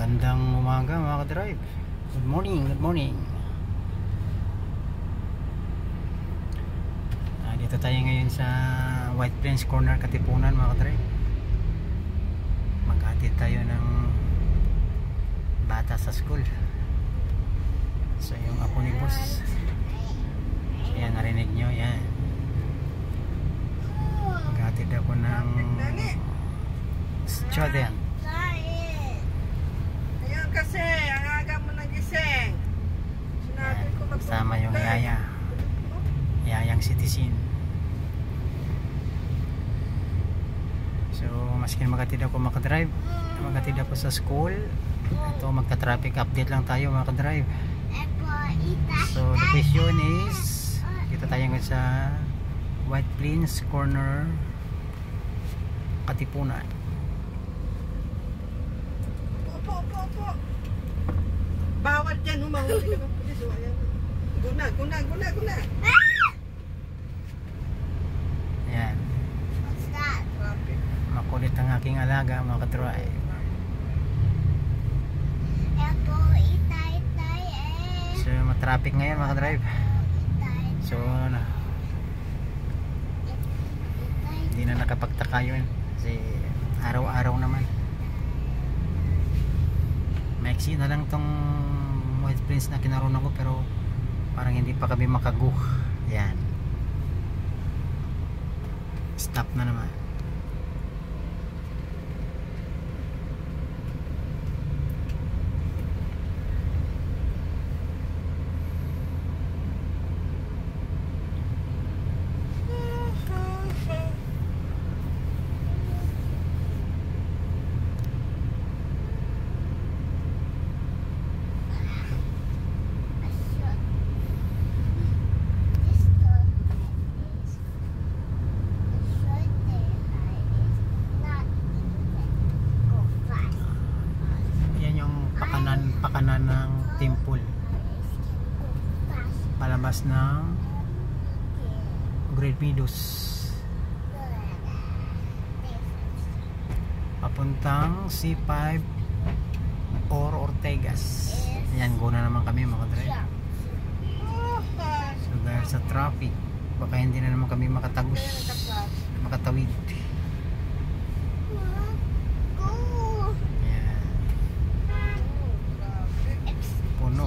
Magandang umaga mga ka-drive. Good morning, good morning. Dito tayo ngayon sa White Plains Corner, Katipunan mga ka-drive. Maghatid tayo ng bata sa school. So yung apo ni boss, yan, narinig nyo, yan. Maghatid ako ng student. Kasi ang aga mo nagising. Sinabi ko Sama yung yayang citizen. So maskin magatid ako makadrive, magatid ako sa school. Ito, magka-traffic update lang tayo mga ka-drive. So the question is, dito tayo ngayon sa White Plains Corner, Katipunan. Bawal dyan, humahuli ka ng pulis. Guna. Ayan. What's that? Traffic. Makulit ang aking alaga mga ka-drive. So matraffic ngayon mga ka-drive. So hindi na nakapagtaka yun kasi araw-araw naman. Maiksi na lang tong White Plains na kinaroon ko, pero parang hindi pa kami makaguh. Yan, stop na naman. Pakanan ng temple, palabas ng Great Meadows, papuntang C5 or Ortegas. Yan, go na naman kami mga drive. So dahil sa traffic, baka hindi na naman kami makatawid. Puno.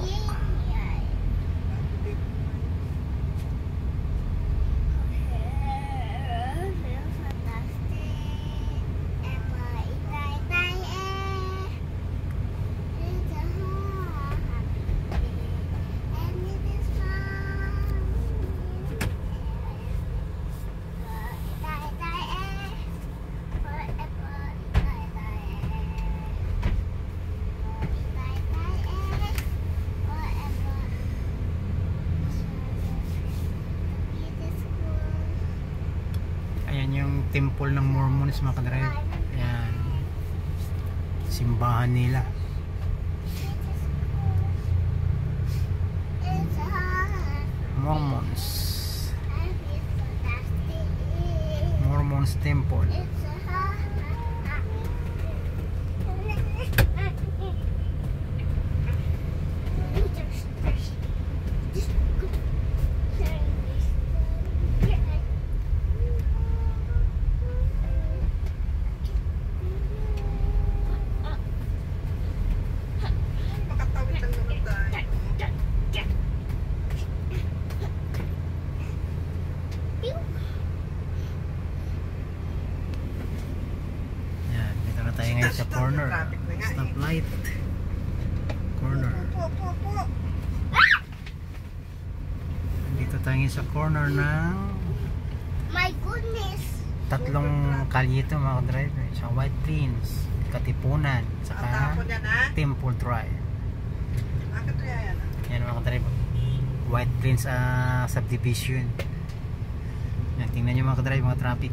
Ayan yung temple ng Mormons mga ka-drive. Ayan, simbahan nila. Mormons temple. Tayo ngayon sa corner, stoplight corner. Dito tayo ngayon sa corner ng, my goodness, tatlong kalye ito mga drive, sa White Plains, Katipunan, saka Temple Drive. Yan mga drive, White Plains subdivision. Yan, tingnan nyo mga drive, mga traffic.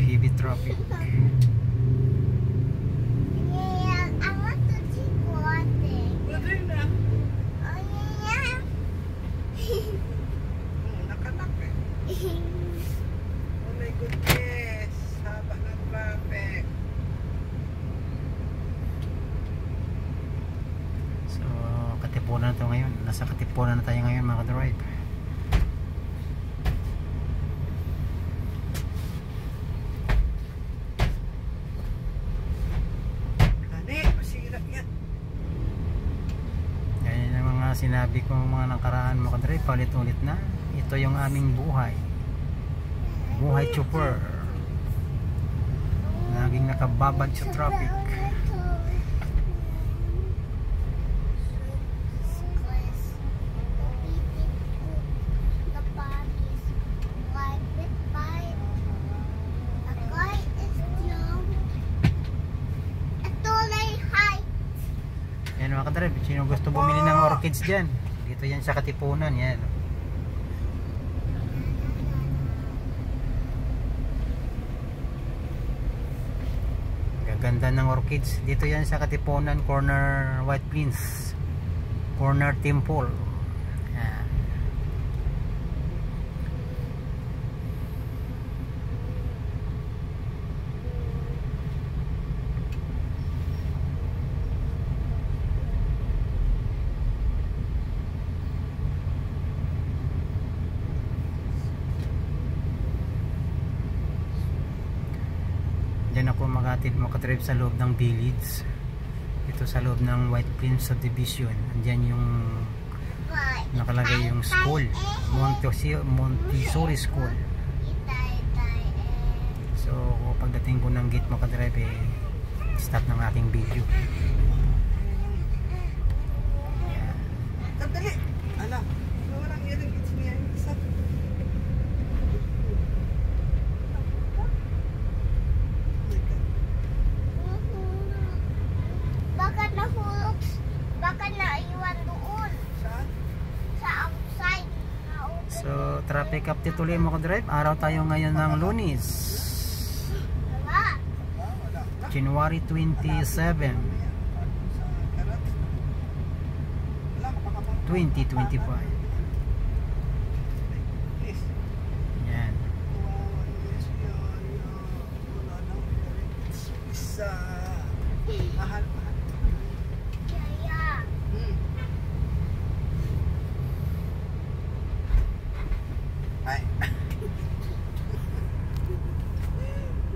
Heavy traffic. yeah, I want to see one thing. Pwede na. Oh yeah. Nakanak eh. Oh my goodness. ngayon. Nasa Katipunan na tayo ngayon mga ka-drive. Dali, masira yan. Yan yung mga sinabi ko mga nakaraan mga ka-drive. Palit-ulit na. Ito yung aming buhay. Buhay chopper. Laging nakababad sa traffic. Yan mga ka-drive, sino gusto bumili ng orchids dyan? Dito yan sa Katipunan, yan. Gaganda ng orchids. Dito yan sa Katipunan, corner White Plains, corner Temple. Yan. Diyan ako makatip sa loob ng village. Ito sa loob ng White Plains Subdivision. Andiyan yung nakalagay yung school, Montessori School. So pagdating ko ng gate makadrive stop ng aking video. Dali. Ala, walang iring kids niya. Isa. Bakit nahulog? Bakit naiwan doon? Saan? Sa outside. So traffic update ulit mga drive. Araw tayo ngayon ng Lunes, Wala. January 27, 2025. Yan. Isa. Mahal. Kaya. Ay.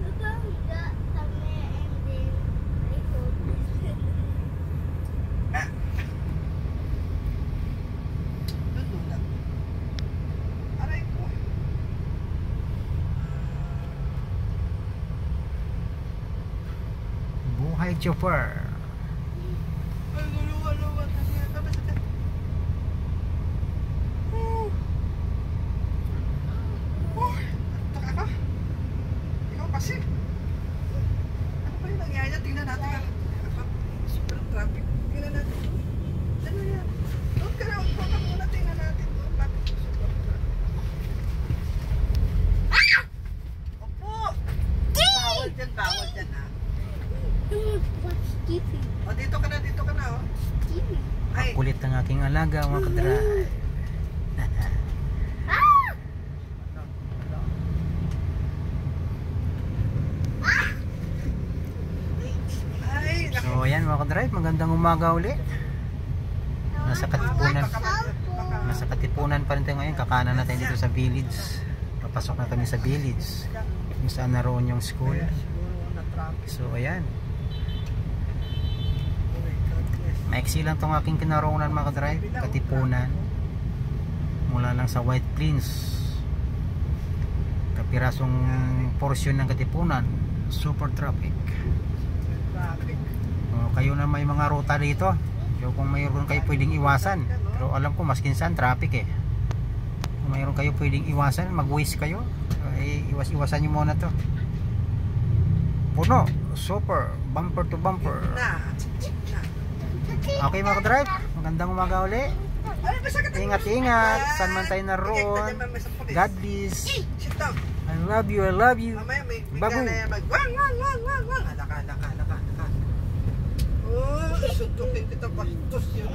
Nabangga kami and then I hope Aray ko. Buhay chopper. Ay, luluwa. Tapos ito. Taka ka? Ikaw kasi. Ano ba yung nangyayari? Tingnan natin. Super traffic. Tingnan natin. Ano yan? Doon ka na. Upo ka muna. Tingnan natin. Doon. Bakit super traffic? Opo! Bawal dyan ha. Watch TV. O, dito ka na oh. TV. Ay, Kulit ng aking alaga mga ka-drive. ay, So ayan mga ka-drive, magandang umaga ulit. Nasa Katipunan. Nasa Katipunan pa rin tayo ngayon. Kakanan natin dito sa village. Papasok na kami sa village kung saan naroon yung school. So ayan, maiksi lang tong aking kinaroonan mga ka-drive. Katipunan, mula lang sa White Plains, kapirasong portion ng Katipunan, super traffic. Kayo na may mga ruta dito, so kung mayroon kayo pwedeng iwasan, pero alam ko maskin saan traffic kung mayroon kayo pwedeng iwasan, mag-waste kayo, iwas-iwasan nyo muna to. Puno, super, bumper to bumper. Okay mga ka-drive, magandang umaga uli. Ingat-ingat, saan man tayo naroon. God bless. I love you, I love you. Babu. Alaka. Oh, suntukin kita bastos yun.